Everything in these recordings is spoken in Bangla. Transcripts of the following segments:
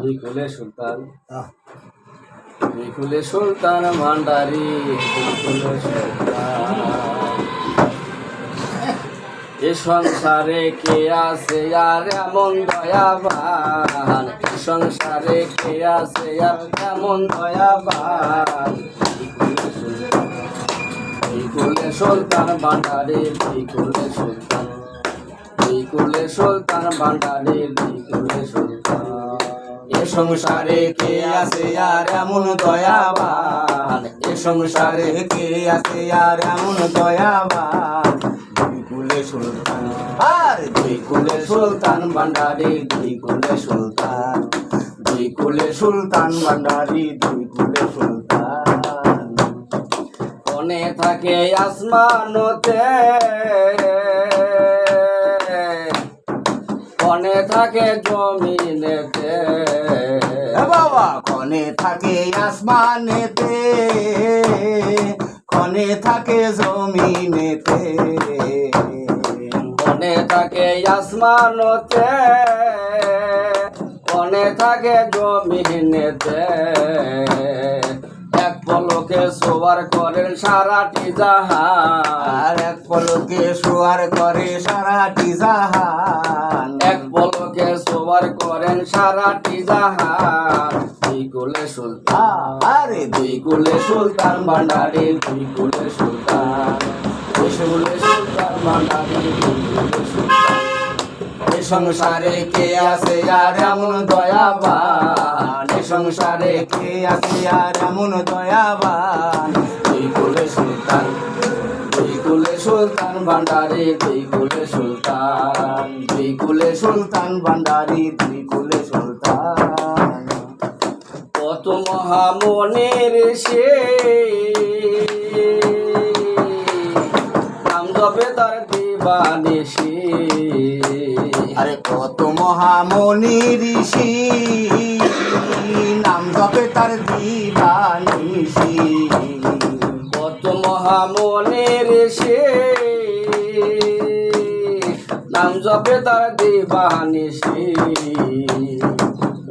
বিকুলে সুলতান বিকুলে সুলতান ভান্ডারি বিকুলে সুলতান এ সংসারে কে আছে আর এমন দয়াবান এ সংসারে কে আছে আর এমন দয়াবান বিকুলে সুলতান ভান্ডারি বিকুলে সুলতান বিকুলে সুলতান ভান্ডারি বিকুলে সুলতান এ সংসারে কে আছে আর এমন দয়াবান এ সংসারে কে আছে আর এমন দয়াবান বিকুলে সুলতান আর বিকুলে সুলতান ভান্ডারি বিকুলে সুলতান বিকুলে সুলতান ভান্ডারি বিকুলে সুলতান কোনে থাকে আসমানতে কোনে থাকে জমিনেতে বাবা কোনে থাকে আসমানেতে কোনে থাকে জমিনেতে কোনে থাকে আসমানতে কোনে থাকে জমিনেতে এক পলকে সোয়ার করেন সারাটি জাহান আর এক পলকে সোয়ার করে সারাটি জাহান এক পলকে সোয়ার করেন সারাটি জাহান বিকুলে সুলতান আরে বিকুলে সুলতান ভান্ডারি বিকুলে সুলতান বিকুলে সুলতান ভান্ডারি বিকুলে সুলতান এ সংসারে কে আছে আর এমন দয়াবান এ সংসারে কে আছে আর এমন দয়াবান বিকুলে সুলতান বিকুলে সুলতান ভান্ডারি বিকুলে সুলতান বিকুলে সুলতান ভান্ডারি বিকুলে সুলতান কত মহামনের সে নাম জপে তার দিবানিসি আরে কত মহামনি ঋষি নাম জপে তার দিবানিসি কত মহামনের সে নাম জপে তার দিবানিসি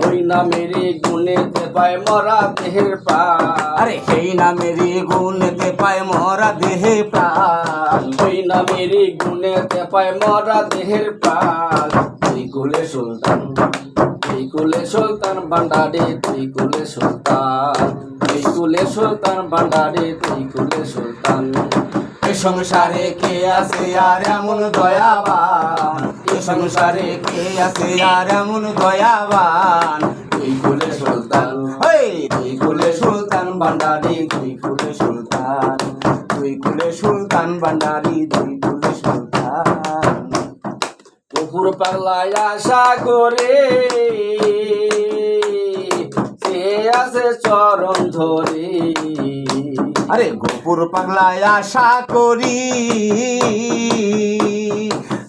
ওই নামেরই গুণেতে পায় মরা দেহের প্রাণ আরে সেই নামেরই গুণেতে পায় মরা দেহে প্রাণ ওই নামেরই গুণেতে পায় মরা দেহের প্রাণ বিকুলে সুলতান বিকুলে সুলতান ভান্ডারি বিকুলে সুলতান বিকুলে সুলতান ভান্ডারি বিকুলে সুলতান এ সংসারে কে আছে আর এমন দয়াবান এ সংসারে কে আছে আর এমন দয়াবান বিকুলে সুলতান বিকুলে সুলতান ভান্ডারি বিকুলে সুলতান বিকুলে সুলতান ভান্ডারি বিকুলে সুলতান পুকুর পাগলায় আশা করে সে আছে চরণ ধরে আরে গোপুর পাগলায় আশা করি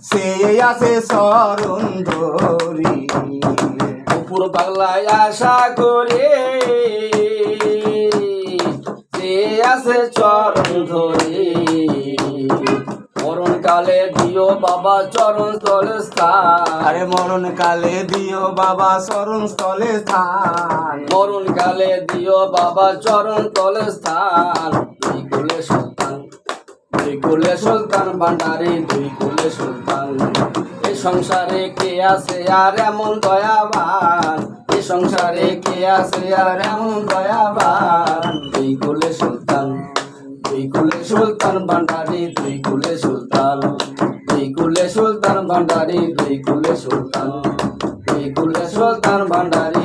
সে আছে শরণ ধরি পুকুর পাগলায় আশা করে সে আছে চরণ ধরে মরণ কালে দিও বাবা চরণ স্থলে স্থান আরে মরণ কালে দিও বাবা শরণ স্থলে স্থান মরণ কালে দিও বাবা চরণ তলে স্থান বিকুলে সুলতান বিকুলে সুলতান ভান্ডারি বিকুলে সুলতান এই সংসারে কে আছে আর এমন দয়াবান এই সংসারে কে আছে আর এমন দয়াবান বিকুলে সুলতান বিকুলে সুলতান ভান্ডারি বিকুলে সুলতান বিকুলে সুলতান ভান্ডারি বিকুলে সুলতান বিকুলে সুলতান ভান্ডারি